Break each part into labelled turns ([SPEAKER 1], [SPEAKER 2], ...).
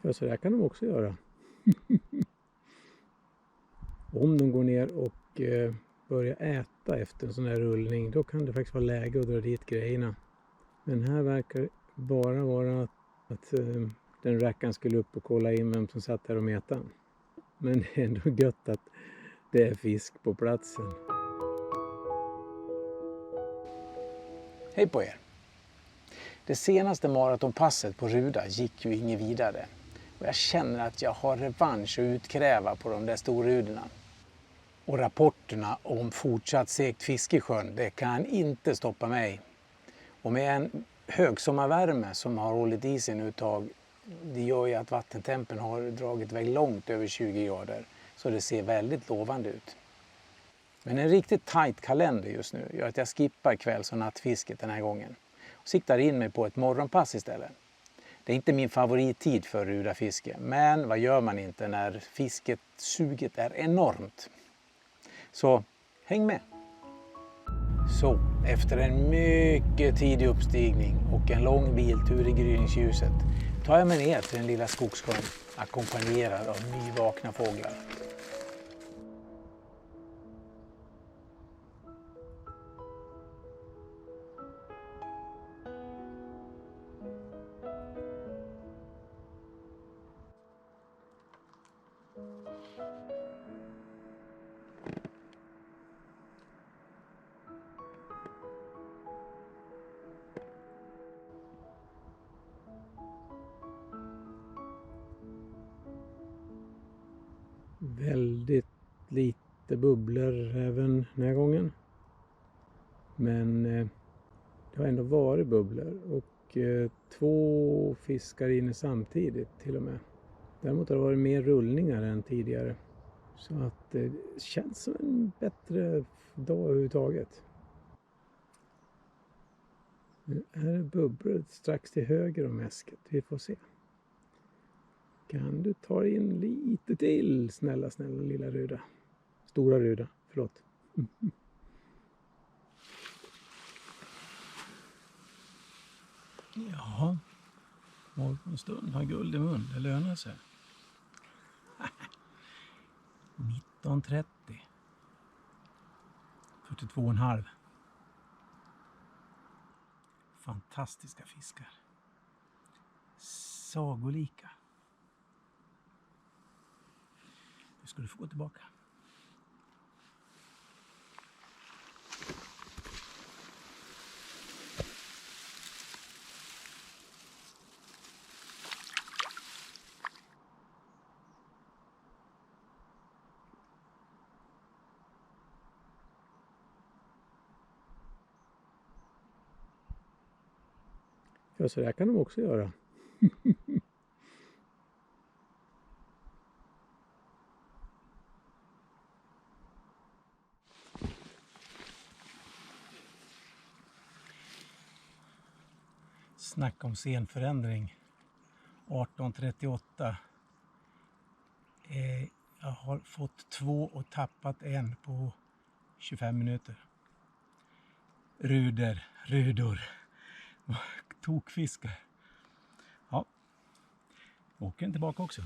[SPEAKER 1] Ja, så där kan de också göra. Om de går ner och börjar äta efter en sån här rullning, då kan det faktiskt vara läge att dra dit grejerna. Men här verkar det bara vara att den rackaren skulle upp och kolla in vem som satt där och metade. Men det är ändå gött att det är fisk på platsen.
[SPEAKER 2] Hej på er! Det senaste maratonpasset på Ruda gick ju inget vidare. Och jag känner att jag har revansch att utkräva på de där storrudorna. Och rapporterna om fortsatt segt fiske i sjön, det kan inte stoppa mig. Och med en högsommarvärme som har hållit i sig nu ett tag, det gör ju att vattentempen har dragit iväg långt över 20 grader. Så det ser väldigt lovande ut. Men en riktigt tight kalender just nu gör att jag skippar kvälls- och nattfisket den här gången. Och siktar in mig på ett morgonpass istället. Det är inte min favorittid för rudafiske, men vad gör man inte när suget är enormt? Så häng med! Så, efter en mycket tidig uppstigning och en lång biltur i gryningsljuset tar jag mig ner till den lilla skogssjön, ackompanjerad av nyvakna fåglar.
[SPEAKER 1] Väldigt lite bubblor även den här gången. Men det har ändå varit bubblor och 2 fiskar inne samtidigt till och med. Däremot har det varit mer rullningar än tidigare. Så att det känns som en bättre dag överhuvudtaget. Nu är det bubblor strax till höger om mäsket. Vi får se. Kan du ta in lite till, snälla lilla ruda. Stora ruda, förlåt. Ja, morgonstund har guld i mun, det lönar sig. 19:30. 42,5. Fantastiska fiskar. Sagolika. Nu ska du få gå tillbaka. Ja, så där kan de också göra. Snacka om scenförändring. 18:38. Jag har fått 2 och tappat 1 på 25 minuter. Rudor. Tokfiskar. Ja, åker den tillbaka också.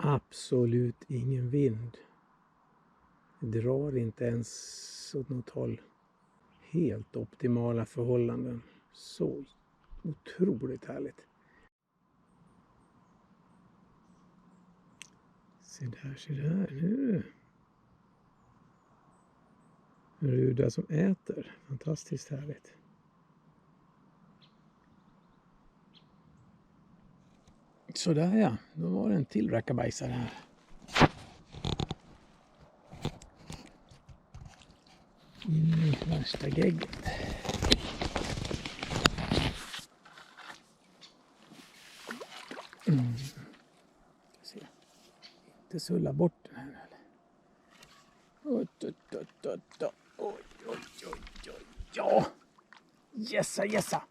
[SPEAKER 1] Absolut ingen vind. Det drar inte ens åt något håll. Helt optimala förhållanden. Så otroligt härligt. Se där. Nu. En ruda som äter. Fantastiskt härligt. Sådär ja, då var det en till rackabajsare här. in i värsta gegget. Se. Inte sulla bort den här eller? Oj. Ja! Jessa!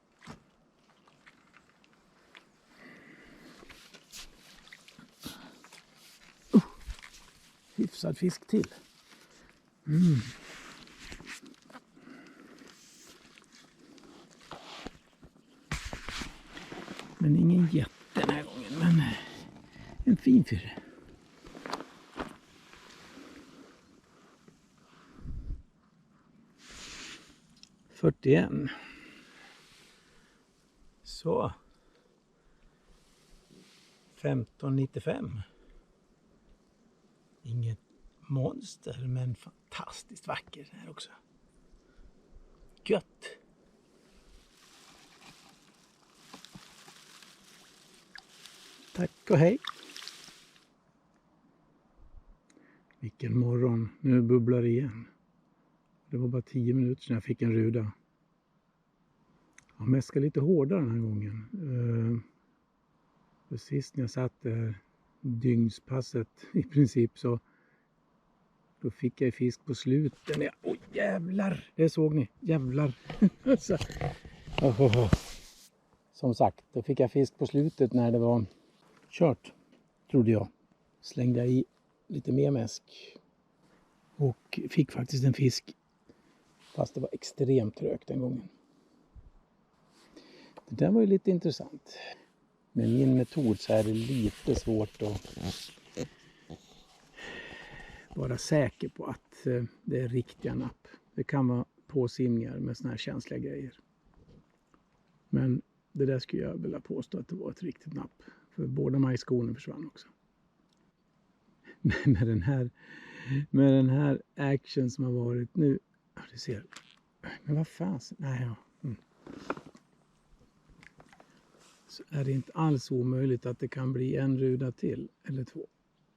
[SPEAKER 1] Hyfsad fisk till. Men ingen jätte den här gången, men en fin fyr. $41. Så. 15,95. Inget monster, men fantastiskt vacker här också. Gött. Tack och hej. Vilken morgon. Nu bubblar det igen. Det var bara 10 minuter sedan jag fick en ruda. Jag mäskade lite hårdare den här gången. Precis när jag satt där dygnspasset i princip så då fick jag fisk på slutet. Oj jävlar! Det såg ni. Jävlar. Som sagt, då fick jag fisk på slutet när det var kört. Trodde jag. Slängde jag i lite mer mäsk. Och fick faktiskt en fisk. Fast det var extremt trögt den gången. Det där var ju lite intressant. Med min metod så är det lite svårt att vara säker på att det är riktiga napp. Det kan vara påsimningar med såna här känsliga grejer. Men det där skulle jag vilja påstå att det var ett riktigt napp. För båda majskorna försvann också. Med den här action som har varit nu. Ja, du ser. Men vad fan. Nej, ja. Så är det inte alls omöjligt att det kan bli en ruda till eller 2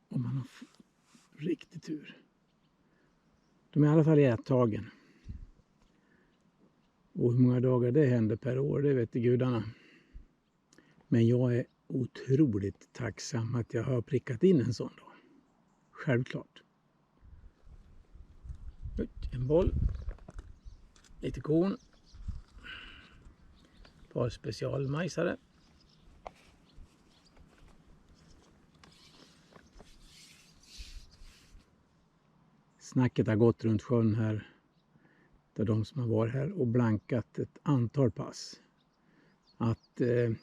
[SPEAKER 1] om man har riktigt tur. De är i alla fall ättagen. Och hur många dagar det händer per år, det vet gudarna. Men jag är otroligt tacksam att jag har prickat in en sån dag. Självklart. En boll. Lite korn. Ett par specialmajsare. Snacket har gått runt sjön här. Där de som har varit här och blankat ett antal pass. Att det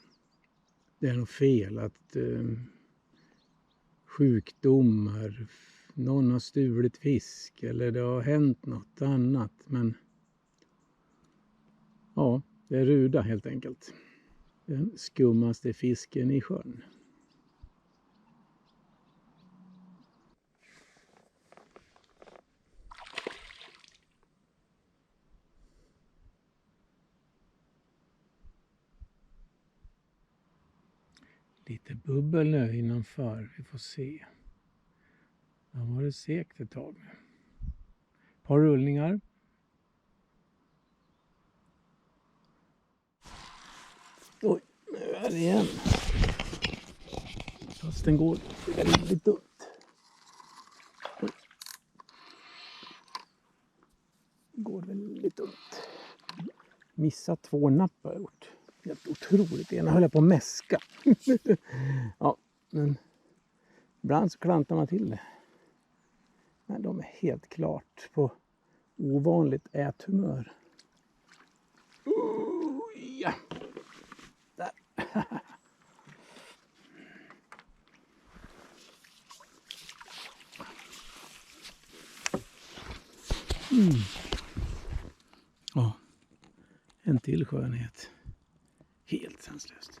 [SPEAKER 1] är något fel. Att sjukdomar. Någon har stulit fisk. Eller det har hänt något annat. Men ja, det är ruda helt enkelt. Den skummaste fisken i sjön. Lite bubbel nu innanför. Vi får se. Ja, var det segt ett tag nu. Ett par rullningar. Oj, nu är det igen. Fast den går väldigt dumt. Oj. Går väldigt dumt. Missat 2 napp har jag gjort. Helt otroligt. Ena höll jag på att mäska. Ja, men ibland så klantar man till det. Men de är helt klart på ovanligt äthumör. Ja. Där. Ja, en till skönhet. Helt sanslöst.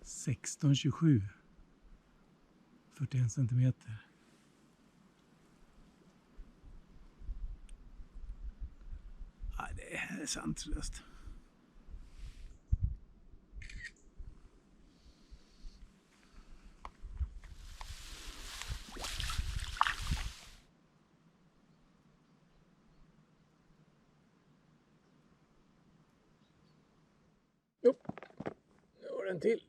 [SPEAKER 1] (16:27) 41 centimeter. är sanslöst. Jo, nu har den till.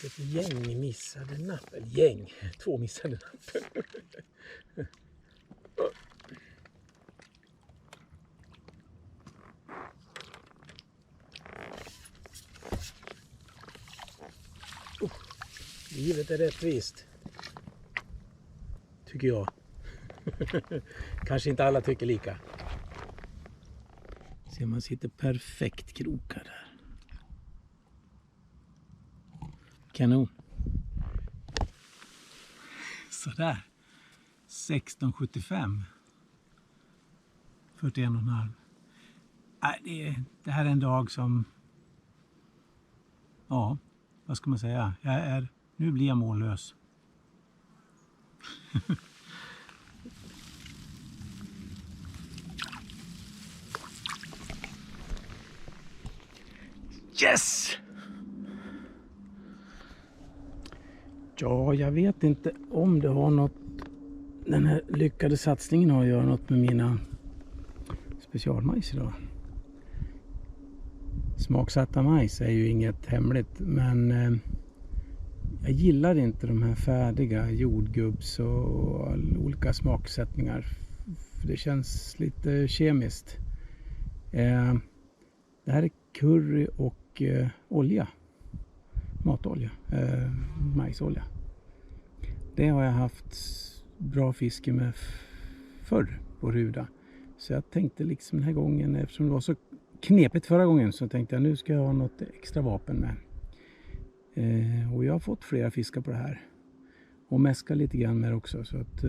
[SPEAKER 1] Ett gäng missade napp. Ett gäng. 2 missade napp. Livet är rättvist. Tycker jag. Kanske inte alla tycker lika. Se, man sitter perfekt krokar där. Kanon. Sådär. 16,75. 41,5. Det här är en dag som... Ja, vad ska man säga? Nu blir jag mållös. Yes! Ja, jag vet inte om det har något... Den här lyckade satsningen har att göra något med mina specialmajs idag. Smaksatta majs är ju inget hemligt, men jag gillar inte de här färdiga jordgubbs och olika smaksättningar. Det känns lite kemiskt. Det här är curry och olja. Matolja. Majsolja. Det har jag haft bra fiske med förr på Ruda. Så jag tänkte liksom den här gången, eftersom det var så knepigt förra gången, så tänkte jag nu ska jag ha något extra vapen med. Och jag har fått flera fiskar på det här. Och mäska lite grann med också. Så att,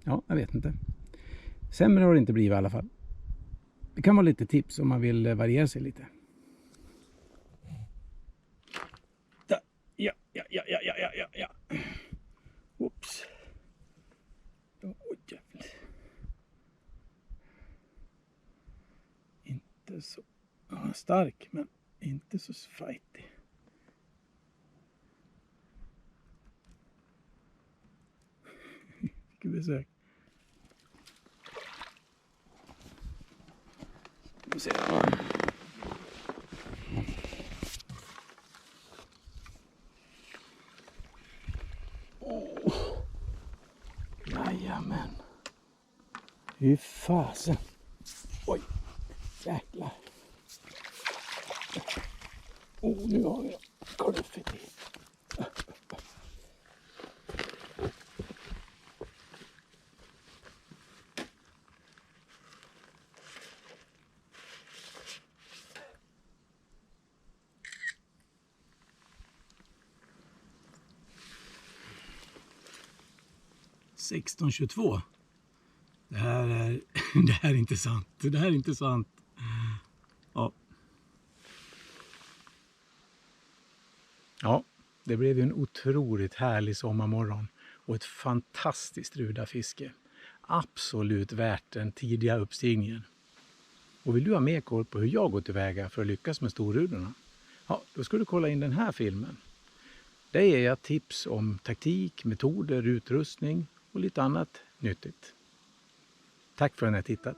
[SPEAKER 1] ja, jag vet inte. Sämre har det inte blivit i alla fall. Det kan vara lite tips om man vill variera sig lite. Ja. Oops. Inte så stark, men inte så fightig. Vilket besök. Vi ser. Jajamän. Hur fasen. Oj. Jäklar. Nu har jag korvfett i. $16,22. Det här är intressant. Det här är intressant. Ja, det blev ju en otroligt härlig sommarmorgon och ett fantastiskt rudafiske. Absolut värt den tidiga uppstigningen. Och vill du ha mer koll på hur jag går tillväga för att lyckas med storrudorna? Ja, då ska du kolla in den här filmen. Där ger jag tips om taktik, metoder, utrustning och lite annat nyttigt. Tack för att ni har tittat.